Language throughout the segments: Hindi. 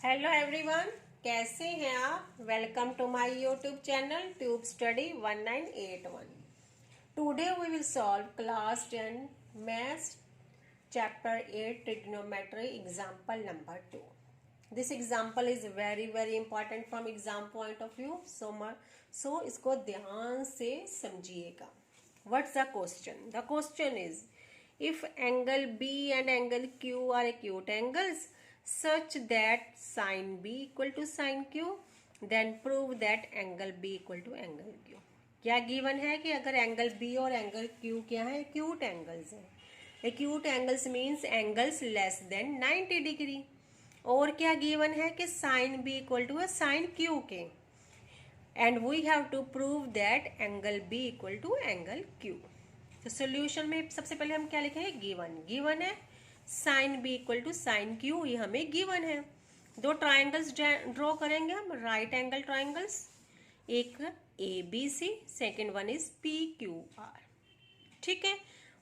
हेलो एवरीवन, कैसे हैं आप। Welcome to my YouTube channel tube study 1981। Today we will solve class 10 maths chapter 8 trigonometry example number 2। This example is very important from exam point of view, so इसको ध्यान से समझिएगा। What's the question? The question is if angle B and angle Q are acute angles such that sin B equal to sin Q, then prove that angle B equal to angle Q। क्या गिवन है कि अगर एंगल B और एंगल Q क्या है, एक्यूट एंगल्स हैं। Acute angles means angles less than 90 degree. और क्या गिवन है कि sin B इक्वल टू है sin Q के, and we have to prove that angle B equal to angle Q। तो सोल्यूशन में सबसे पहले हम क्या लिखेंगे, गिवन है sine B equal to sine Q, ये हमें गिवन है। दो ट्राइंगल्स ड्रॉ करेंगे हम, राइट एंगल ट्राइंगल्स, एक A B C, second one is P Q R. ठीक है,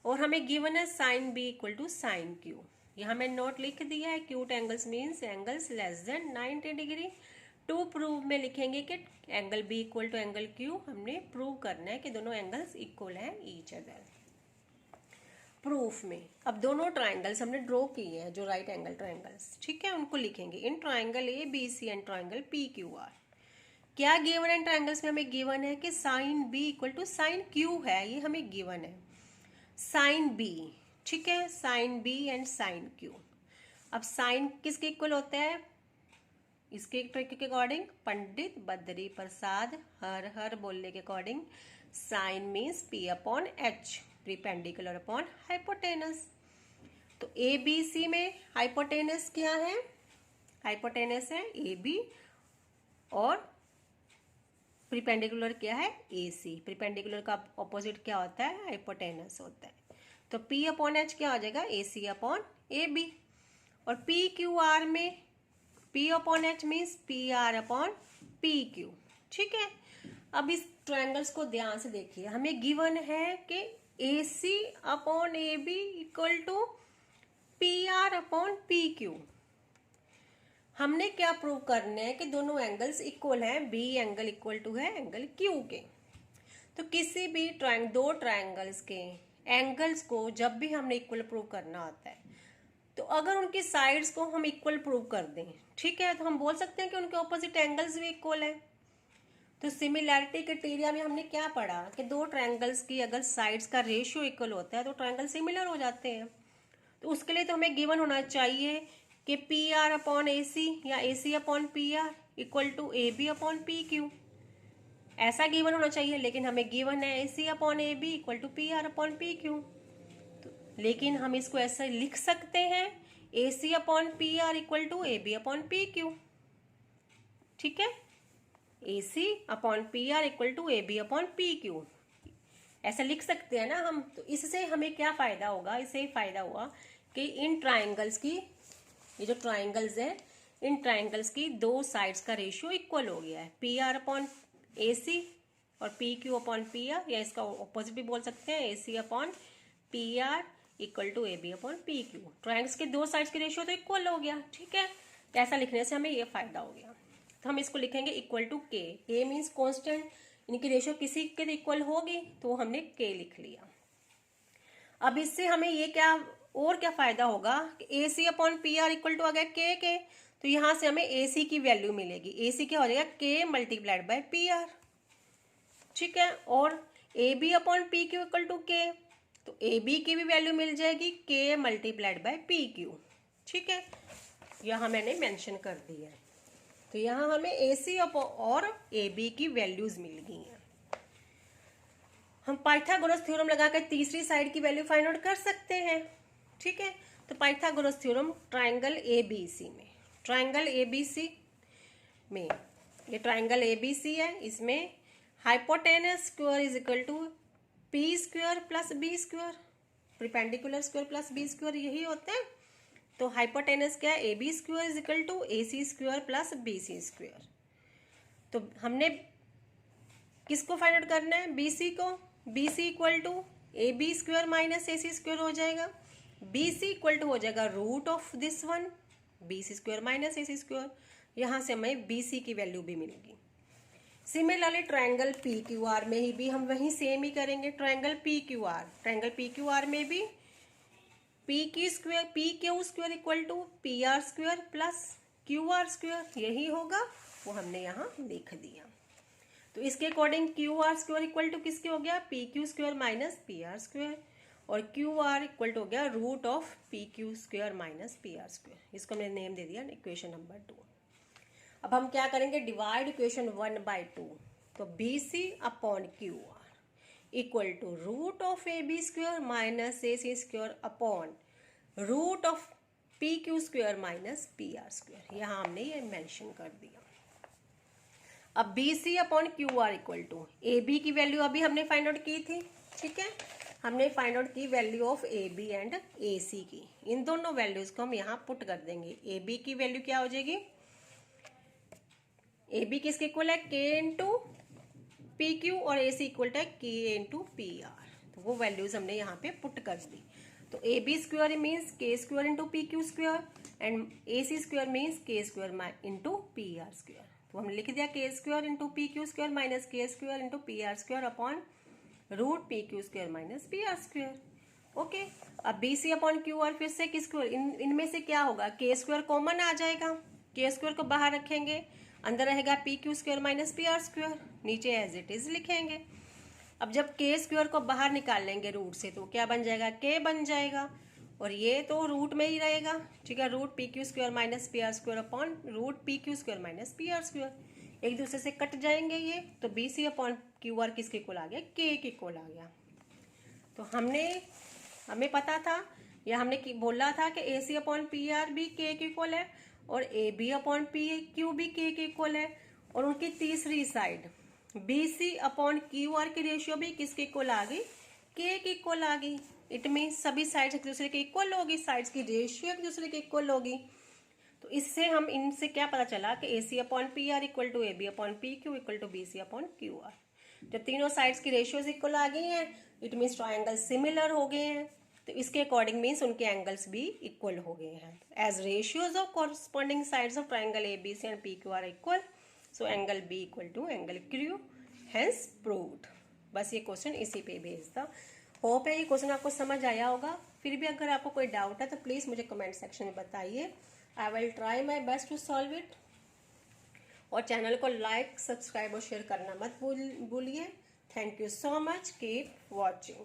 और हमें गिवन है sine B equal to sine Q. यहाँ मैं नोट लिख दिया है, acute angles means angles less than 90 degree. To prove में लिखेंगे कि angle B equal to angle Q, हमने प्रूव करना है कि दोनों एंगल्स इक्वल हैं ईच अदर। प्रूफ में अब दोनों ट्राइंगल्स हमने ड्रॉ किए हैं, जो राइट एंगल ट्राइंगल्स, ठीक है, उनको लिखेंगे in triangle A B C and triangle P Q R. क्या गिवन है ट्राइंगल्स में? हमें गिवन है कि sine B equal to sine Q है, ये हमें गिवन है साइन बी। ठीक है, sine B and sine Q. अब साइन किसके इक्वल होता है? इसके ट्रिक के अकॉर्डिंग, पंडित बद्री प्रसाद हर बोलने के according, sine means P upon H, perpendicular upon hypotenuse. तो ए बी सी में हाइपोटेनस क्या है? हाइपोटेनस है ए बी, और प्रीपेंडिकुलर क्या है? ए सी। प्रीपेंडिकुलर का ऑपोजिट क्या होता है? हाइपोटेनस होता है। तो पी अपॉन एच क्या हो जाएगा? ए सी अपॉन ए बी। और पी क्यू आर में P upon H means P R upon P Q. ठीक है, अब इस ट्रायंगल्स को ध्यान से देखिए। हमें गिवन है कि A C upon A B equal to P R upon P Q. हमने क्या प्रूव करना है कि दोनों एंगल्स इक्वल हैं, बी एंगल इक्वल टू है एंगल क्यू के। तो किसी भी दो ट्रायंगल्स के एंगल्स को जब भी हमने इक्वल प्रूव करना होता है, तो अगर उनकी साइड्स को हम इक्वल प्रूव कर दें, ठीक है, तो हम बोल सकते हैं कि उनके ऑपोजिट एंगल्स भी इक्वल है। तो सिमिलैरिटी क्राइटेरिया में हमने क्या पढ़ा कि दो ट्रायंगल्स की अगर साइड्स का रेशियो इक्वल होता है तो ट्रायंगल सिमिलर हो जाते हैं। तो उसके लिए तो हमें गिवन होना चाहिए कि P R upon A C या A C upon P R equal to A B upon P Q, ऐसा गिवन होना चाहिए। लेकिन हमें गिवन है A C upon A B equal to P R upon P Q. लेकिन हम इसको ऐसा लिख सकते हैं, A C upon P R equal to A B upon P Q. ठीक है, A C upon P R equal to A B upon P Q, ऐसा लिख सकते हैं ना हम। तो इससे हमें क्या फायदा होगा? इससे फायदा हुआ कि इन ट्राइंगल्स की, ये जो ट्राइंगल्स है, इन ट्राइंगल्स की दो साइड्स का रेशियो इक्वल हो गया है, P R upon A C और P Q upon P R, या इसका ऑपोजिट भी बोल सकते हैं, A C upon P R equal to A B upon P Q. Triangles के दो साइड्स के रेशियो तो इक्वल हो गया। ठीक है, ऐसा लिखने से हमें ये फायदा हो गया। तो हम इसको लिखेंगे इक्वल टू के। के मीन्स कॉन्स्टेंट, इनकी रेशियो किसी के इक्वल होगी, तो हमने के लिख लिया। अब इससे हमें ये क्या और क्या फायदा होगा कि A C upon P R equal to आ गया के, तो यहां से हमें ए सी की वैल्यू मिलेगी। ए सी क्या हो जाएगा? के मल्टीप्लाइड बाय पी आर। ठीक है, और A B upon P Q equal to K, तो ए बी की भी वैल्यू मिल जाएगी के मल्टीप्लाइड बाय पी क्यू। ठीक है, यहां मैंने मेंशन कर दिया है। तो यहां हमें ए सी और ए बी की वैल्यूज मिल गई हैं। हम पाइथागोरस थ्योरम लगाकर तीसरी साइड की वैल्यू फाइंड आउट कर सकते हैं। ठीक है, तो Pythagoras theorem triangle A B C में, ट्राइंगल ए बी सी में, ये ट्राइंगल ए बी सी है, इसमें hypotenuse square is equal to P square plus B square, perpendicular square plus B square, यही होता है। तो हाइपोटेनस क्या है? A B square is equal to A C square plus B C square. तो हमने किसको फाइंड आउट करना है? बी सी को। B C equal to A B square minus A C square हो जाएगा। बी सी इक्वल टू हो जाएगा root of this one, BC square minus AC square, यहाँ से हमें BC की वैल्यू भी मिलेगी। सिमिलरली ट्रायंगल PQR में ही भी हम वही सेम ही करेंगे। ट्रायंगल PQR में भी PQ square equal to PR square plus QR square, यही होगा, वो हमने यहाँ लिख दिया। तो इसके according QR square equal to किसके हो गया, PQ square minus PR square, और QR इक्वल टू हो गया root of PQ square minus PR square. इसको मैंने नेम दे दिया इक्वेशन नंबर 2। अब हम क्या करेंगे, डिवाइड इक्वेशन 1/2। तो BC upon QR equal to root of AB square minus AC square upon root of PQ square minus PR square, यहाँ हमने ये मेंशन कर दिया। अब BC upon QR equal to AB की वैल्यू अभी हमने फाइंड आउट की थी, ठीक है, हमने फाइंड आउट की value of AB and AC की। इन दोनों वैल्यूज को हम यहाँ पुट कर देंगे। AB की वैल्यू क्या हो जाएगी, AB किसके इक्वल है, K इंटू PQ, और AC इक्वल है K इंटू PR। तो वो वैल्यूज हमने यहाँ पे पुट कर दी। तो AB square means K square into PQ square and AC square means K square into PR square. तो हमने लिख दिया K square into PQ square minus K square into PR square upon root PQ square minus PR square. Okay, अब BC अपॉन QR फिर से किसको, इनमें से क्या होगा, K स्क्वायर कॉमन आ जाएगा, K स्क्वायर को बाहर रखेंगे, अंदर रहेगा PQ square minus PR square, नीचे एज इट इज लिखेंगे। अब जब K स्क्वायर को बाहर निकाल लेंगे रूट से, तो क्या बन जाएगा, K बन जाएगा, और ये तो रूट में ही रहेगा, ठीक है, root PQ square minus PR square upon root PQ square minus PR square, एक दूसरे से कट जाएंगे ये। तो BC अपॉन QR किसके इक्वल आ गया, K के इक्वल आ गया। तो हमें पता था, या हमने बोला था कि AC अपॉन PR भी K के इक्वल है, और AB अपॉन PQ भी K के इक्वल है, और उनकी तीसरी साइड BC अपॉन QR की रेशियो भी किसके इक्वल आ गई, K के इक्वल आ गई। इट मीन सभी साइड्स एक दूसरे के इक्वल होगी, साइड्स की रेशियो एक दूसरे के इक्वल होगी। तो इससे हम इनसे क्या पता चला कि AC upon PR equal to AB upon PQ equal to BC upon QR। जब तीनों साइड्स की रेशियोज इक्वल आ गई हैं, इट मीन्स ट्रायंगल सिमिलर हो गए हैं। तो इसके अकॉर्डिंग मीन्स उनके एंगल्स भी इक्वल हो गए हैं। As ratios of corresponding sides of triangle ABC and PQ R equal, so angle B equal to angle Q, hence proved. बस ये क्वेश्चन इसी पे बेस्ड था। होप है ये क्वेश्चन आपको समझ आया होगा। फिर भी अगर आपको कोई डाउट है तो प्लीज़ मुझे कमेंट सेक्शन में बताइए। I will try my best to solve it. और चैनल को लाइक, सब्सक्राइब और शेयर करना मत भूलिए। Thank you so much, keep watching.